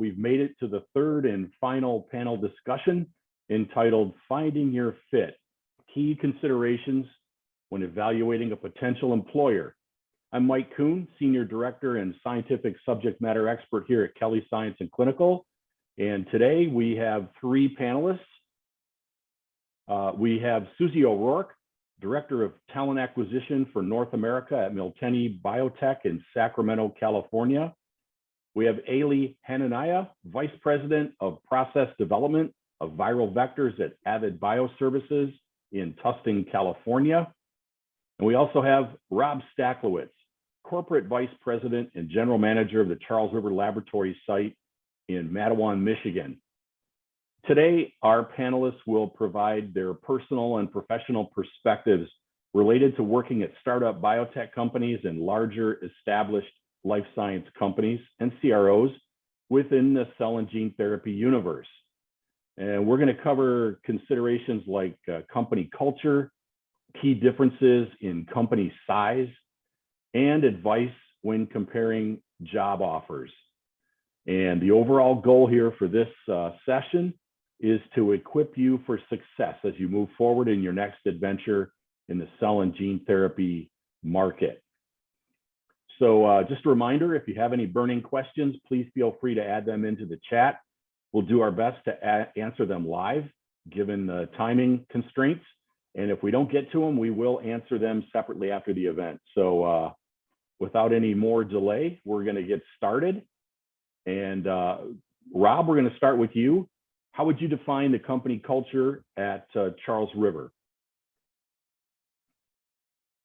we've made it to the third and final panel discussion entitled Finding Your Fit, Key Considerations when Evaluating a Potential Employer. I'm Mike Kuhn, Senior Director and Scientific Subject Matter Expert here at Kelly Science and Clinical. And today we have three panelists. We have Susie O'Rourke, Director of Talent Acquisition for North America at Miltenyi Biotech in Sacramento, California. We have Ailey Hananiah, Vice President of Process Development of Viral Vectors at Avid Bioservices in Tustin, California. And we also have Rob Staklowitz, Corporate Vice President and General Manager of the Charles River Laboratory site in Mattawan, Michigan. Today, our panelists will provide their personal and professional perspectives related to working at startup biotech companies and larger established life science companies and CROs within the cell and gene therapy universe. And we're going to cover considerations like company culture, key differences in company size, and advice when comparing job offers. And the overall goal here for this session is to equip you for success as you move forward in your next adventure in the cell and gene therapy market. So just a reminder, if you have any burning questions, please feel free to add them into the chat. We'll do our best to answer them live, given the timing constraints. And if we don't get to them, we will answer them separately after the event. So without any more delay, we're going to get started. And Rob, we're going to start with you. How would you define the company culture at Charles River?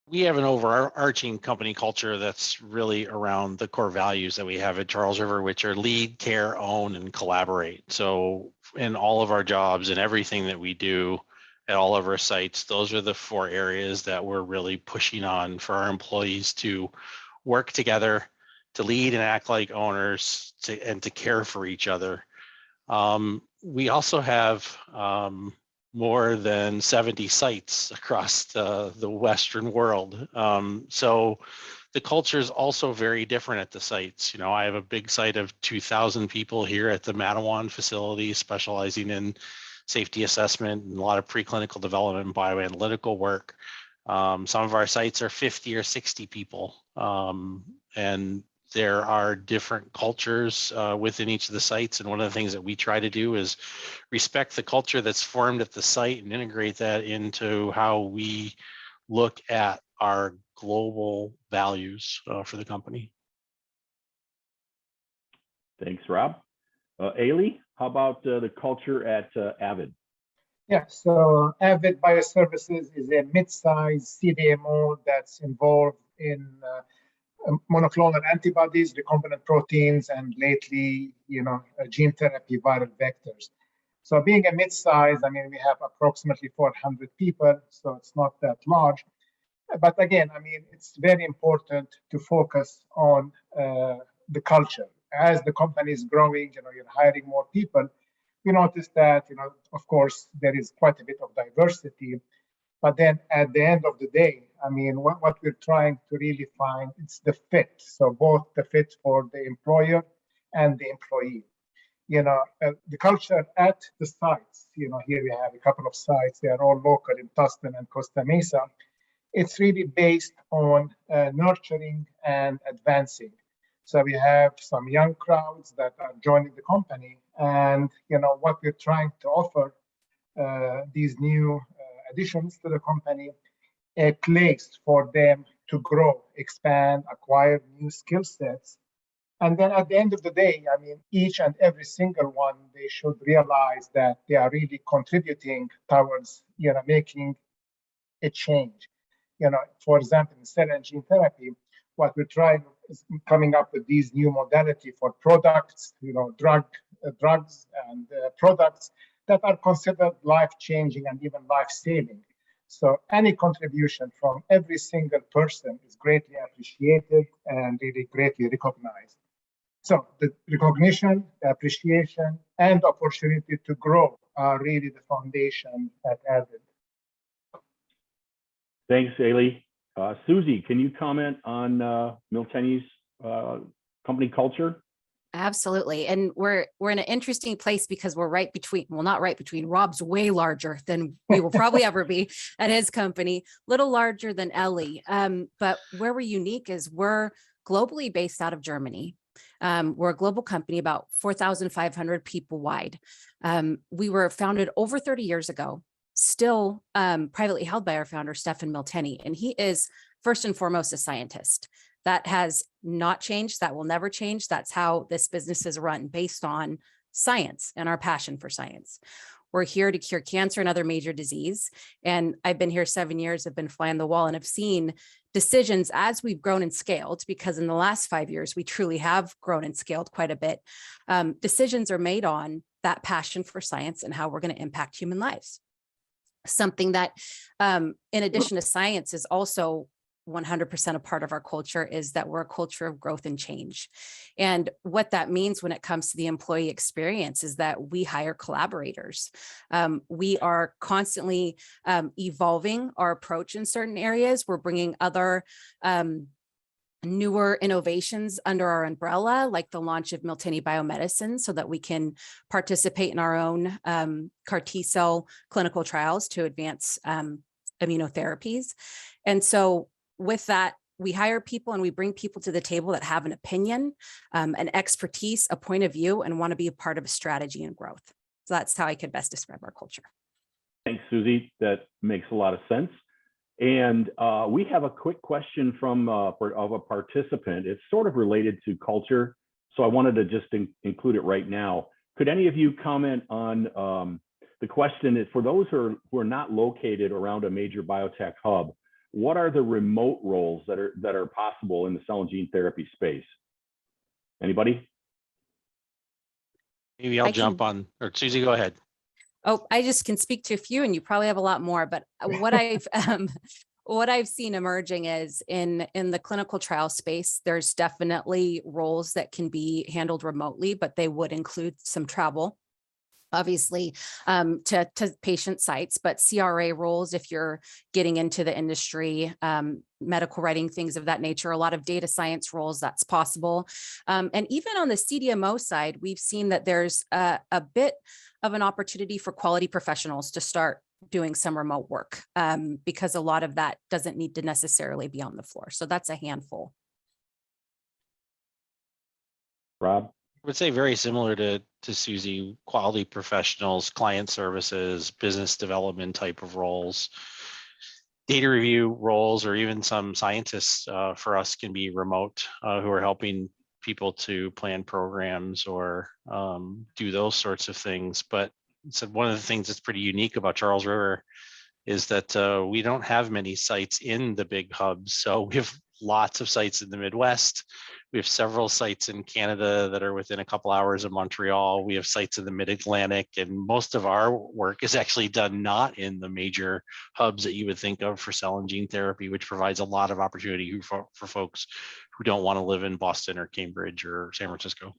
We have an overarching company culture that's really around the core values that we have at Charles River, which are lead, care, own, and collaborate. So in all of our jobs and everything that we do at all of our sites, those are the four areas that we're really pushing on for our employees to work together, to lead and act like owners, and to care for each other. We also have more than 70 sites across the Western world. So the culture is also very different at the sites. You know, I have a big site of 2,000 people here at the Mattawan facility, specializing in safety assessment and a lot of preclinical development and bioanalytical work. Some of our sites are 50 or 60 people. And there are different cultures within each of the sites. And one of the things that we try to do is respect the culture that's formed at the site and integrate that into how we look at our global values for the company. Thanks, Rob. Ailey, how about the culture at Avid? Yeah, so Avid Bioservices is a mid-sized CDMO that's involved in monoclonal antibodies, recombinant proteins, and lately, gene therapy viral vectors. So being a mid-size, I mean, we have approximately 400 people, so it's not that large. But again, I mean, it's very important to focus on the culture. As the company is growing, you're hiring more people. We noticed that, of course, there is quite a bit of diversity. But then at the end of the day, I mean, what we're trying to really find, it's the fit. So both the fit for the employer and the employee. The culture at the sites, here we have a couple of sites. They are all local in Tustin and Costa Mesa. It's really based on nurturing and advancing. So we have some young crowds that are joining the company. And, what we're trying to offer these new additions to the company, a place for them to grow, expand, acquire new skill sets. And then at the end of the day, I mean, each and every single one, they should realize that they are really contributing towards, making a change. For example, in cell and gene therapy, what we're trying is coming up with these new modality for products, drugs and products that are considered life-changing and even life-saving. So any contribution from every single person is greatly appreciated and really greatly recognized. So the recognition, the appreciation, and opportunity to grow are really the foundation at Avid. Thanks, Ailey. Susie, can you comment on Miltenyi's company culture? Absolutely. And we're in an interesting place because we're right between, well, not right between, Rob's way larger than we will probably ever be at his company, little larger than Ellie. But where we're unique is we're globally based out of Germany. We're a global company, about 4,500 people wide. We were founded over 30 years ago, still privately held by our founder, Stefan Milteny, and he is first and foremost a scientist. That has not changed. That will never change. That's how this business is run, based on science and our passion for science. We're here to cure cancer and other major disease. And I've been here 7 years, I've been flying the wall, and I've seen decisions as we've grown and scaled, because in the last 5 years, we truly have grown and scaled quite a bit. Decisions are made on that passion for science and how we're going to impact human lives. Something that, in addition to science, is also 100% a part of our culture is that we're a culture of growth and change. And what that means when it comes to the employee experience is that we hire collaborators. We are constantly evolving our approach in certain areas. We're bringing other newer innovations under our umbrella, like the launch of Milteny Biomedicine, so that we can participate in our own CAR T-cell clinical trials to advance immunotherapies. And so with that, we hire people and we bring people to the table that have an opinion, an expertise, a point of view, and want to be a part of a strategy and growth. So that's how I could best describe our culture. Thanks, Susie. That makes a lot of sense. And we have a quick question from of a participant. It's sort of related to culture, so I wanted to just include it right now. Could any of you comment on the question is, for those who are not located around a major biotech hub, what are the remote roles that are possible in the cell and gene therapy space? Anybody? Maybe I'll jump on, or Susie, go ahead. Oh, I just can speak to a few, and you probably have a lot more, but what I've seen emerging is in the clinical trial space, there's definitely roles that can be handled remotely, but they would include some travel, obviously, to patient sites, but CRA roles, if you're getting into the industry, medical writing, things of that nature, a lot of data science roles, that's possible. And even on the CDMO side, we've seen that there's a bit of an opportunity for quality professionals to start doing some remote work, because a lot of that doesn't need to necessarily be on the floor. So that's a handful. Rob? I would say very similar to Susie, quality professionals, client services, business development type of roles, data review roles, or even some scientists for us can be remote, who are helping people to plan programs or do those sorts of things. But so one of the things that's pretty unique about Charles River is that we don't have many sites in the big hubs. So we have lots of sites in the Midwest. We have several sites in Canada that are within a couple hours of Montreal. We have sites in the Mid-Atlantic, and most of our work is actually done not in the major hubs that you would think of for cell and gene therapy, which provides a lot of opportunity for folks who don't want to live in Boston or Cambridge or San Francisco.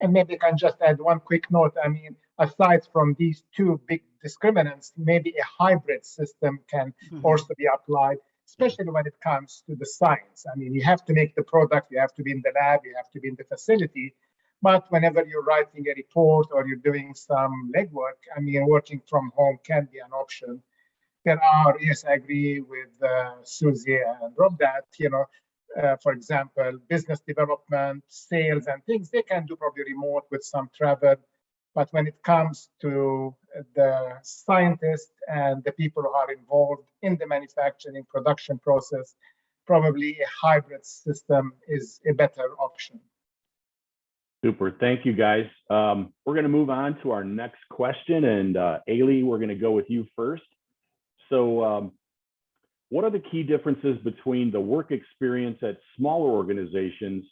And maybe I can just add one quick note. I mean, aside from these two big discriminants, maybe a hybrid system can also be applied, especially when it comes to the science. I mean, you have to make the product, you have to be in the lab, you have to be in the facility. But whenever you're writing a report or you're doing some legwork, I mean, working from home can be an option. There are, yes, I agree with Susie and Rob that, for example, business development, sales and things, they can do probably remote with some travel. But when it comes to the scientists and the people who are involved in the manufacturing production process, probably a hybrid system is a better option. Super. Thank you, guys. We're going to move on to our next question. And Ailey, we're going to go with you first. So what are the key differences between the work experience at smaller organizations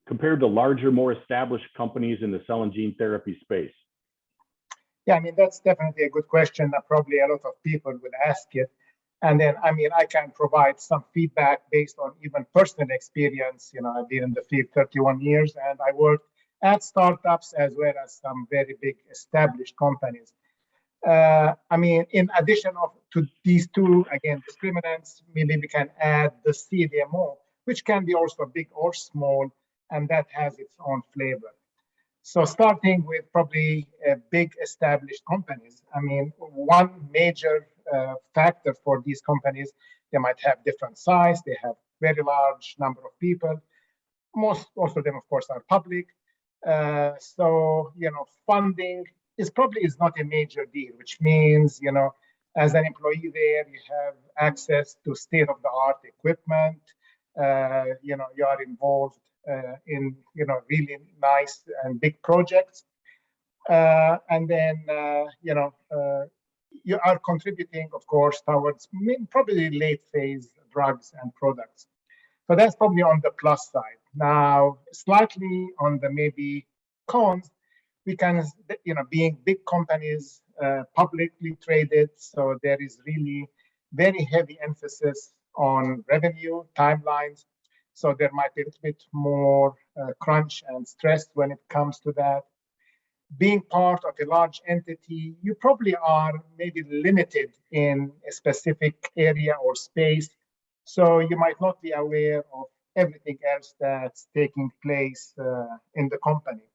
compared to larger, more established companies in the cell and gene therapy space? Yeah, I mean, that's definitely a good question that probably a lot of people will ask it. And then, I mean, I can provide some feedback based on even personal experience. I've been in the field 31 years, and I worked at startups as well as some very big established companies. I mean, in addition to these two, again, discriminants, maybe we can add the CDMO, which can be also big or small. and that has its own flavor. So starting with probably big established companies, I mean, one major factor for these companies, they might have different size, they have very large number of people. Most of them, of course, are public. So, funding is not a major deal, which means, as an employee there, you have access to state-of-the-art equipment. You are involved in, really nice and big projects. And then, you are contributing, of course, towards probably late phase drugs and products. So that's probably on the plus side. Now, slightly on the maybe cons, we can, being big companies, publicly traded, so there is really very heavy emphasis on revenue timelines. So there might be a little bit more crunch and stress when it comes to that. Being part of a large entity, you probably are maybe limited in a specific area or space. So you might not be aware of everything else that's taking place in the company.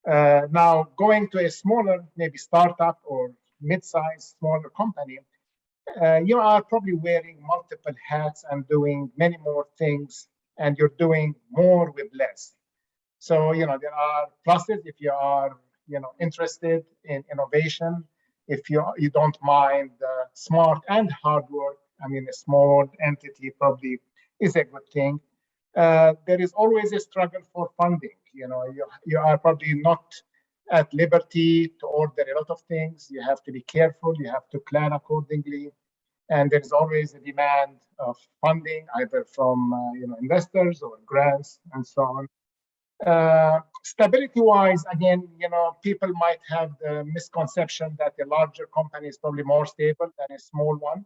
Now, going to a smaller, maybe startup or mid-sized, smaller company, you are probably wearing multiple hats and doing many more things, and you're doing more with less. So, there are pluses if you are, interested in innovation, if you don't mind smart and hard work. I mean, a small entity probably is a good thing. There is always a struggle for funding. You are probably not at liberty to order a lot of things. You have to be careful. You have to plan accordingly. And there's always a demand of funding, either from investors or grants and so on. Stability-wise, again, people might have the misconception that a larger company is probably more stable than a small one.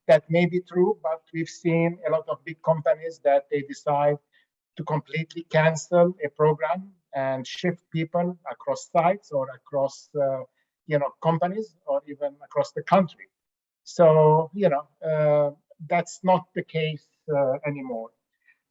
That may be true, but we've seen a lot of big companies that they decide to completely cancel a program and shift people across sites or across, companies or even across the country. So, that's not the case anymore.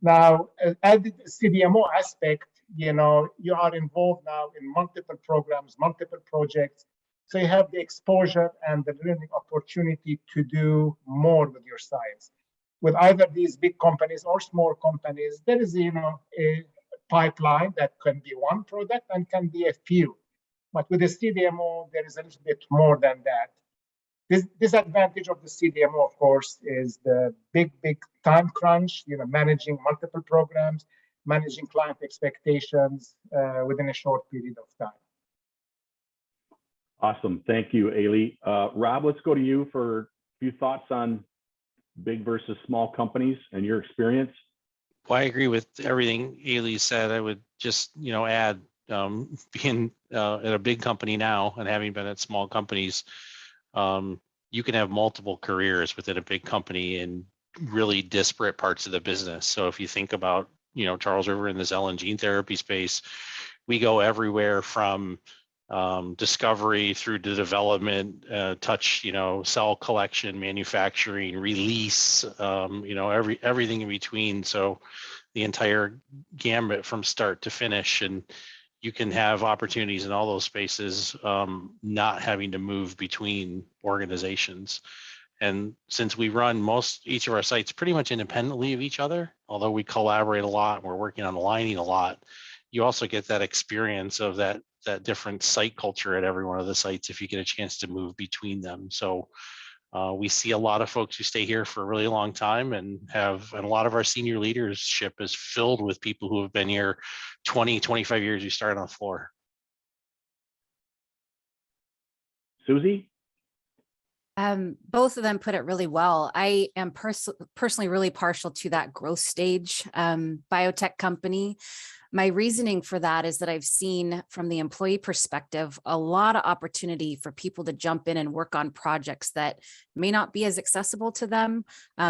Now, added CDMO aspect, you are involved now in multiple programs, multiple projects. So you have the exposure and the learning opportunity to do more with your science. With either these big companies or small companies, there is, a pipeline that can be one product and can be a few. But with the CDMO, there is a little bit more than that. This disadvantage of the CDMO, of course, is the big time crunch, managing multiple programs, managing client expectations within a short period of time. Awesome. Thank you, Aly. Rob, let's go to you for a few thoughts on big versus small companies and your experience. Well, I agree with everything Aly said. I would just, add being at a big company now and having been at small companies, you can have multiple careers within a big company in really disparate parts of the business. So if you think about, Charles River in the cell and gene therapy space, we go everywhere from discovery through to development, touch, cell collection, manufacturing, release, everything in between. So the entire gambit from start to finish, and you can have opportunities in all those spaces, not having to move between organizations. And since we run each of our sites pretty much independently of each other, although we collaborate a lot, we're working on aligning a lot, you also get that experience of that different site culture at every one of the sites if you get a chance to move between them. So we see a lot of folks who stay here for a really long time and a lot of our senior leadership is filled with people who have been here 20, 25 years who started on the floor. Susie? Both of them put it really well. I am personally really partial to that growth stage biotech company. My reasoning for that is that I've seen from the employee perspective, a lot of opportunity for people to jump in and work on projects that may not be as accessible to them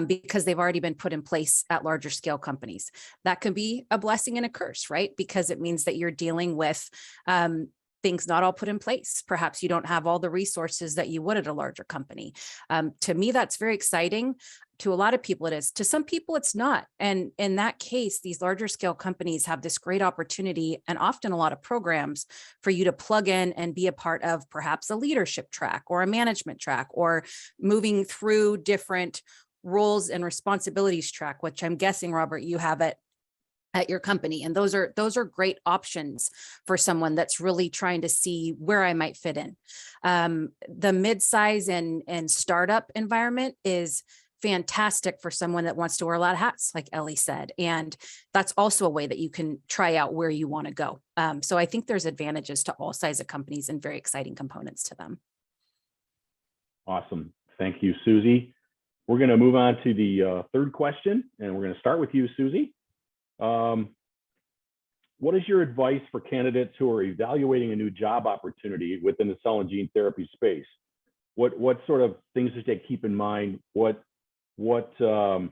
because they've already been put in place at larger scale companies. That can be a blessing and a curse, right? Because it means that you're dealing with things not all put in place. Perhaps you don't have all the resources that you would at a larger company. To me, that's very exciting. To a lot of people, it is. To some people, it's not. And in that case, these larger scale companies have this great opportunity and often a lot of programs for you to plug in and be a part of perhaps a leadership track or a management track or moving through different roles and responsibilities track, which I'm guessing, Robert, you have at your company. And those are great options for someone that's really trying to see where I might fit in. The mid-size and startup environment is fantastic for someone that wants to wear a lot of hats, like Ellie said. And that's also a way that you can try out where you want to go. So I think there's advantages to all size of companies and very exciting components to them. Awesome. Thank you, Susie. We're going to move on to the third question, and we're going to start with you, Susie. What is your advice for candidates who are evaluating a new job opportunity within the cell and gene therapy space? What sort of things should they keep in mind? What kind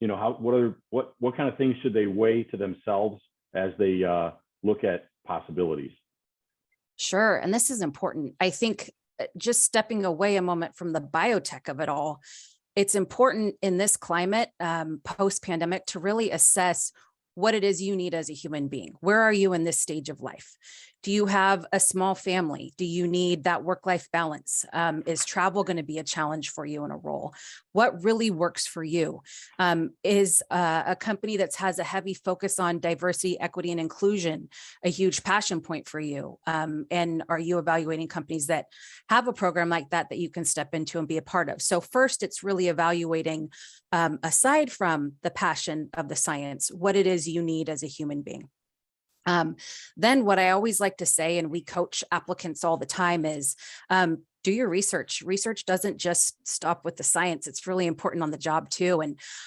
of things should they weigh to themselves as they look at possibilities? Sure. And this is important. I think just stepping away a moment from the biotech of it all, it's important in this climate, post-pandemic, to really assess what it is you need as a human being. Where are you in this stage of life? Do you have a small family? Do you need that work-life balance? Is travel going to be a challenge for you in a role? What really works for you? Is a company that has a heavy focus on diversity, equity, and inclusion a huge passion point for you? And are you evaluating companies that have a program like that that you can step into and be a part of? So first, it's really evaluating, aside from the passion of the science, what it is you need as a human being. Then what I always like to say, and we coach applicants all the time, is do your research. Research doesn't just stop with the science. It's really important on the job too.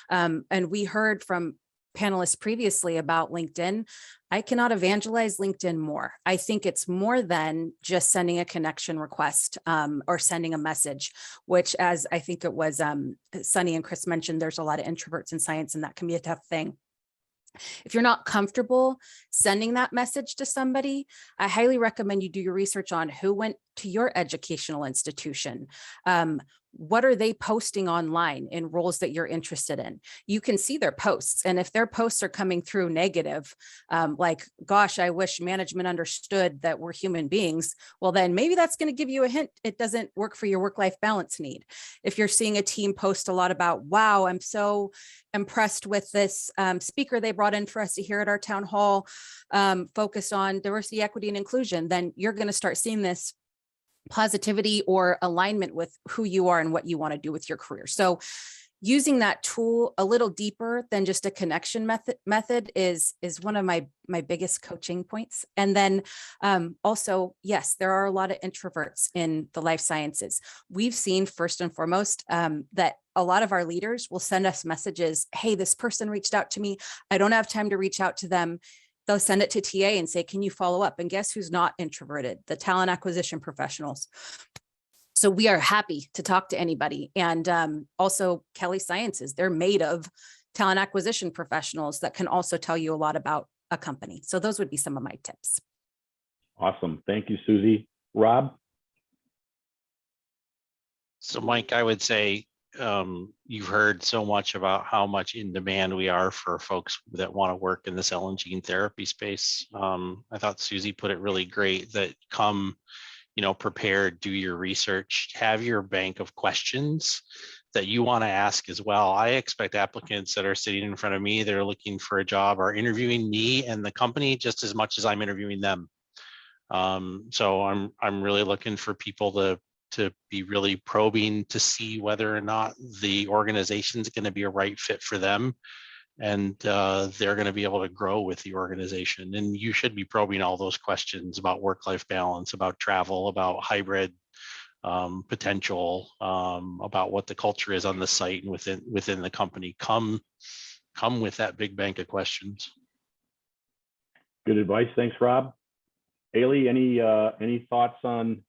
And we heard from panelists previously about LinkedIn. I cannot evangelize LinkedIn more. I think it's more than just sending a connection request or sending a message, which, as I think it was Sunny and Chris mentioned, there's a lot of introverts in science and that can be a tough thing. If you're not comfortable sending that message to somebody, I highly recommend you do your research on who went to your educational institution. What are they posting online in roles that you're interested in? You can see their posts. And if their posts are coming through negative, like, gosh, I wish management understood that we're human beings, well, then maybe that's going to give you a hint it doesn't work for your work-life balance need. If you're seeing a team post a lot about, wow, I'm so impressed with this speaker they brought in for us to hear at our town hall, focused on diversity, equity, and inclusion, then you're going to start seeing this positivity or alignment with who you are and what you want to do with your career. So using that tool a little deeper than just a connection method is one of my biggest coaching points. And then also, yes, there are a lot of introverts in the life sciences. We've seen, first and foremost, that a lot of our leaders will send us messages, hey, this person reached out to me. I don't have time to reach out to them. They'll send it to TA and say, can you follow up? And guess who's not introverted? The talent acquisition professionals. So we are happy to talk to anybody. And also Kelly Sciences, they're made of talent acquisition professionals that can also tell you a lot about a company. So those would be some of my tips. Awesome. Thank you, Susie. Rob? So Mike, I would say, you've heard so much about how much in demand we are for folks that want to work in the cell and gene therapy space. I thought Susie put it really great that come, prepared, do your research, have your bank of questions that you want to ask as well. I expect applicants that are sitting in front of me, that are looking for a job, are interviewing me and the company just as much as I'm interviewing them. So I'm really looking for people to be really probing to see whether or not the organization is going to be a right fit for them, and they're going to be able to grow with the organization. And you should be probing all those questions about work-life balance, about travel, about hybrid potential, about what the culture is on the site and within the company. Come with that big bank of questions. Good advice. Thanks, Rob. Ailey, any thoughts on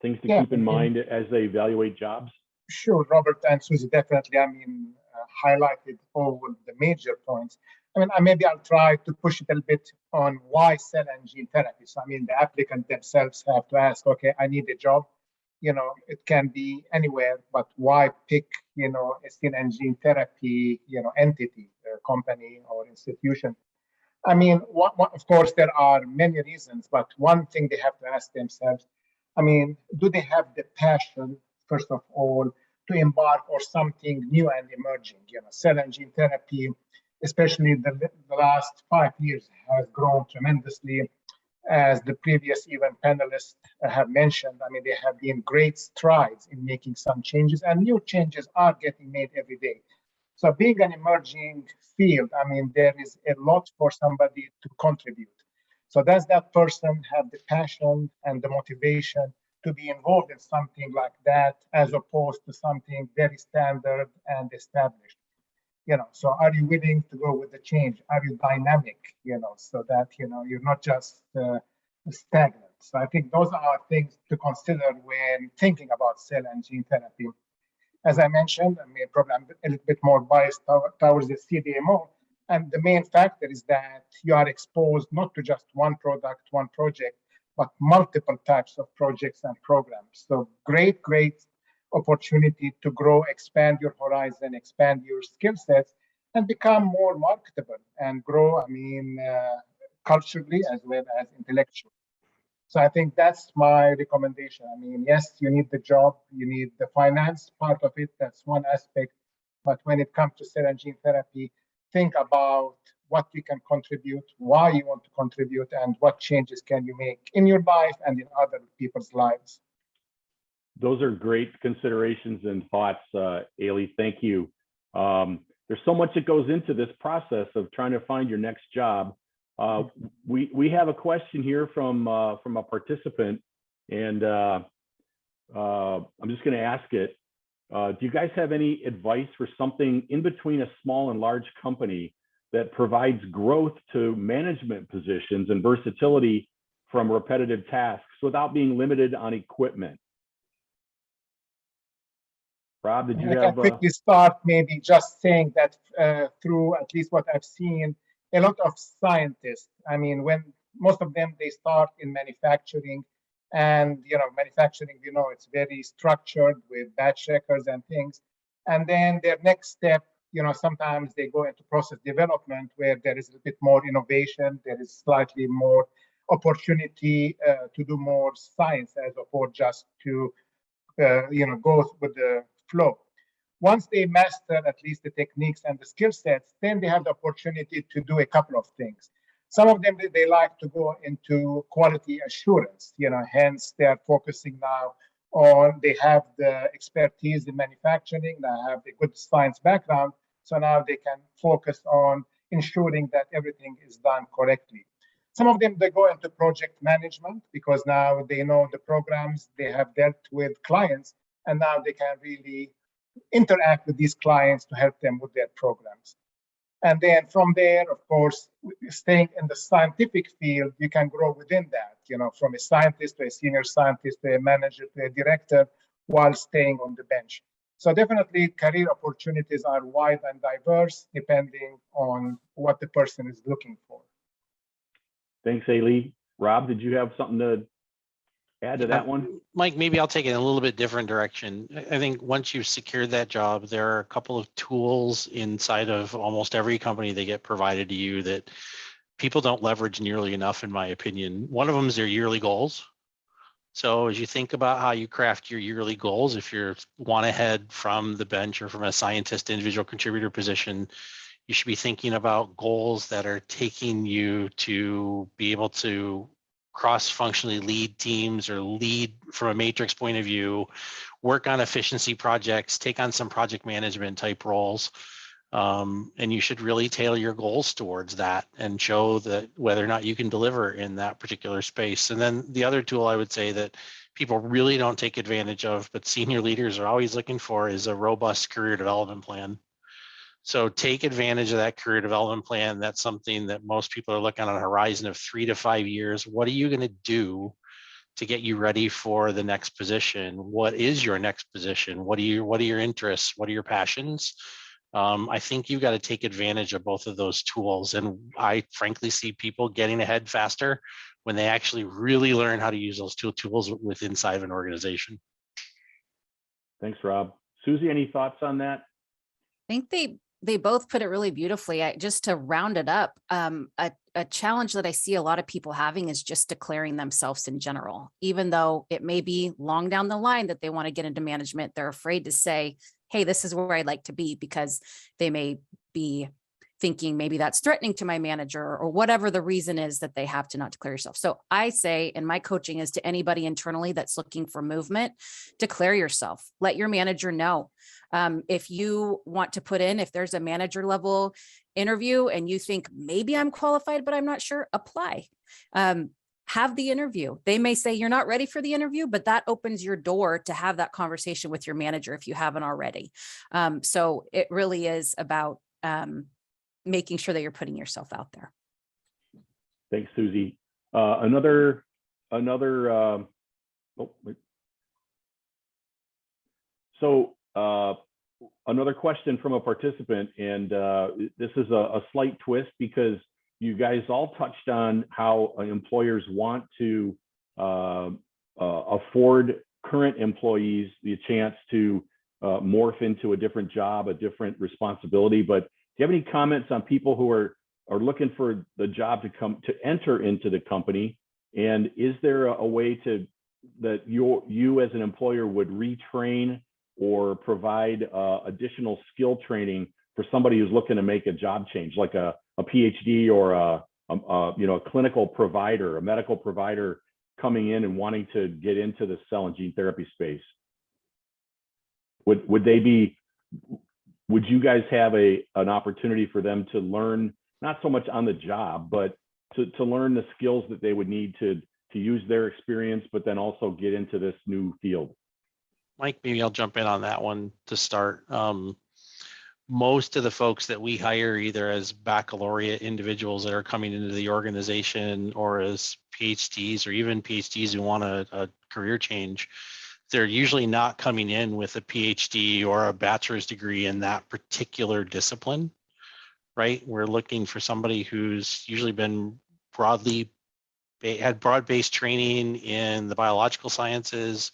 things to keep in mind as they evaluate jobs? Sure, Robert and Susie, definitely. Highlighted all the major points. I mean, maybe I'll try to push it a little bit on why cell and gene therapy. So, I mean, the applicant themselves have to ask, okay, I need a job. It can be anywhere, but why pick, a cell and gene therapy, entity, company or institution? I mean, of course, there are many reasons, but one thing they have to ask themselves, I mean, do they have the passion, first of all, to embark on something new and emerging? Cell and gene therapy, especially the last 5 years, has grown tremendously. As the previous even panelists have mentioned, I mean, there have been great strides in making some changes, and new changes are getting made every day. So being an emerging field, I mean, there is a lot for somebody to contribute. So does that person have the passion and the motivation to be involved in something like that, as opposed to something very standard and established? So are you willing to go with the change? Are you dynamic, so that, you're not just stagnant? So I think those are things to consider when thinking about cell and gene therapy. As I mentioned, I mean, probably I'm a little bit more biased towards the CDMO. And the main factor is that you are exposed not to just one product, one project, but multiple types of projects and programs. So great opportunity to grow, expand your horizon, expand your skill sets, and become more marketable and grow, I mean, culturally as well as intellectually. So I think that's my recommendation. I mean, yes, you need the job, you need the finance part of it. That's one aspect. But when it comes to cell and gene therapy, think about what you can contribute, why you want to contribute, and what changes can you make in your life and in other people's lives. Those are great considerations and thoughts, Ailey. Thank you. There's so much that goes into this process of trying to find your next job. We have a question here from a participant, and I'm just going to ask it. Do you guys have any advice for something in between a small and large company that provides growth to management positions and versatility from repetitive tasks without being limited on equipment? Rob, did you have? I can quickly start maybe just saying that through at least what I've seen, a lot of scientists, I mean, when most of them, they start in manufacturing, and, manufacturing, it's very structured with batch records and things. And then their next step, sometimes they go into process development where there is a bit more innovation, there is slightly more opportunity to do more science as opposed just to, go with the flow. Once they master at least the techniques and the skill sets, then they have the opportunity to do a couple of things. Some of them, they like to go into quality assurance, hence they are focusing now on, they have the expertise in manufacturing, they have the good science background, so now they can focus on ensuring that everything is done correctly. Some of them, they go into project management because now they know the programs, they have dealt with clients, and now they can really interact with these clients to help them with their programs. And then from there, of course, staying in the scientific field, you can grow within that, from a scientist to a senior scientist to a manager to a director while staying on the bench. So definitely career opportunities are wide and diverse depending on what the person is looking for. Thanks, Ailey. Rob, did you have something to add to that one? Mike, maybe I'll take it in a little bit different direction. I think once you've secured that job, there are a couple of tools inside of almost every company that get provided to you that people don't leverage nearly enough, in my opinion. One of them is their yearly goals. So as you think about how you craft your yearly goals, if you want to head from the bench or from a scientist individual contributor position, you should be thinking about goals that are taking you to be able to cross-functionally lead teams or lead from a matrix point of view, work on efficiency projects, take on some project management type roles. And you should really tailor your goals towards that and show that whether or not you can deliver in that particular space. And then the other tool I would say that people really don't take advantage of, but senior leaders are always looking for, is a robust career development plan. So take advantage of that career development plan. That's something that most people are looking on a horizon of 3 to 5 years. What are you going to do to get you ready for the next position? What is your next position? What are your interests? What are your passions? I think you've got to take advantage of both of those tools. And I frankly see people getting ahead faster when they actually really learn how to use those tools within inside of an organization. Thanks, Rob. Susie, any thoughts on that? I think they both put it really beautifully. Just to round it up, a challenge that I see a lot of people having is just declaring themselves in general. Even though it may be long down the line that they want to get into management, they're afraid to say, hey, this is where I'd like to be, because they may be thinking maybe that's threatening to my manager, or whatever the reason is that they have to not declare yourself. So I say, and my coaching is to anybody internally that's looking for movement, declare yourself, let your manager know. If you want to put in, if there's a manager level interview and you think maybe I'm qualified, but I'm not sure, apply. Have the interview. They may say you're not ready for the interview, but that opens your door to have that conversation with your manager if you haven't already. So it really is about making sure that you're putting yourself out there. Thanks, Susie. Another question from a participant, and this is a slight twist because you guys all touched on how employers want to afford current employees the chance to morph into a different job, a different responsibility. But do you have any comments on people who are looking for the job to enter into the company? And is there a way that you as an employer would retrain or provide additional skill training for somebody who's looking to make a job change, like a PhD or a clinical provider, a medical provider coming in and wanting to get into the cell and gene therapy space? Would you guys have an opportunity for them to learn, not so much on the job, but to learn the skills that they would need to use their experience, but then also get into this new field? Mike, maybe I'll jump in on that one to start. Most of the folks that we hire, either as baccalaureate individuals that are coming into the organization, or as PhDs, or even PhDs who want a career change, they're usually not coming in with a PhD or a bachelor's degree in that particular discipline, right? We're looking for somebody who's usually been had broad-based training in the biological sciences,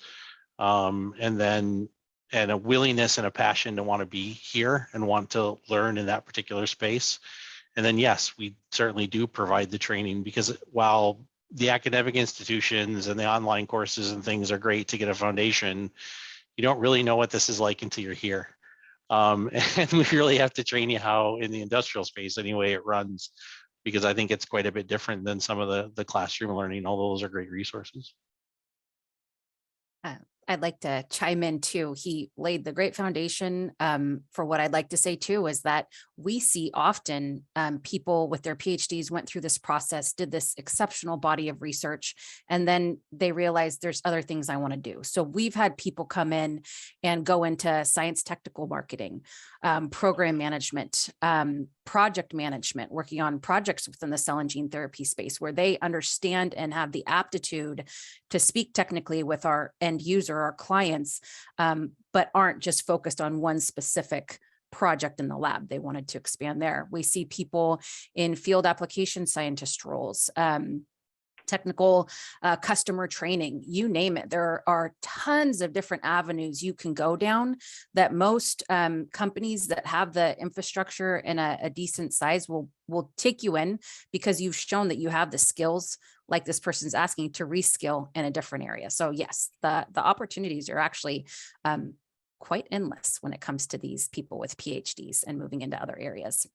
and a willingness and a passion to want to be here and want to learn in that particular space. And then, yes, we certainly do provide the training, because while the academic institutions and the online courses and things are great to get a foundation, you don't really know what this is like until you're here. And we really have to train you how, in the industrial space anyway, it runs, because I think it's quite a bit different than some of the classroom learning, although those are great resources. I'd like to chime in too. He laid the great foundation. For what I'd like to say too is that we see often people with their PhDs went through this process, did this exceptional body of research, and then they realized there's other things I want to do. So we've had people come in and go into science technical marketing, program management, project management, working on projects within the cell and gene therapy space, where they understand and have the aptitude to speak technically with our end user, our clients, but aren't just focused on one specific project in the lab. They wanted to expand there. We see people in field application scientist roles, technical customer training, you name it. There are tons of different avenues you can go down that most companies that have the infrastructure and a decent size will take you in, because you've shown that you have the skills, like this person's asking, to reskill in a different area. So yes, the opportunities are actually quite endless when it comes to these people with PhDs and moving into other areas.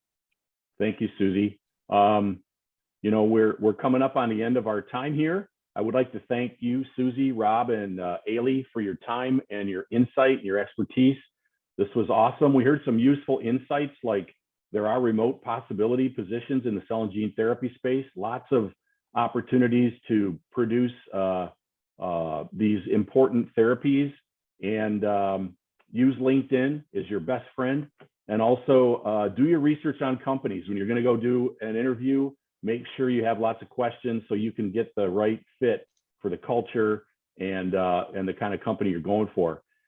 Thank you, Susie. We're coming up on the end of our time here. I would like to thank you, Susie, Rob, and Ailey, for your time and your insight and your expertise. This was awesome. We heard some useful insights, like there are remote possibility positions in the cell and gene therapy space, lots of opportunities to produce these important therapies, and use LinkedIn as your best friend. And also do your research on companies. When you're going to go do an interview, make sure you have lots of questions so you can get the right fit for the culture and the kind of company you're going for.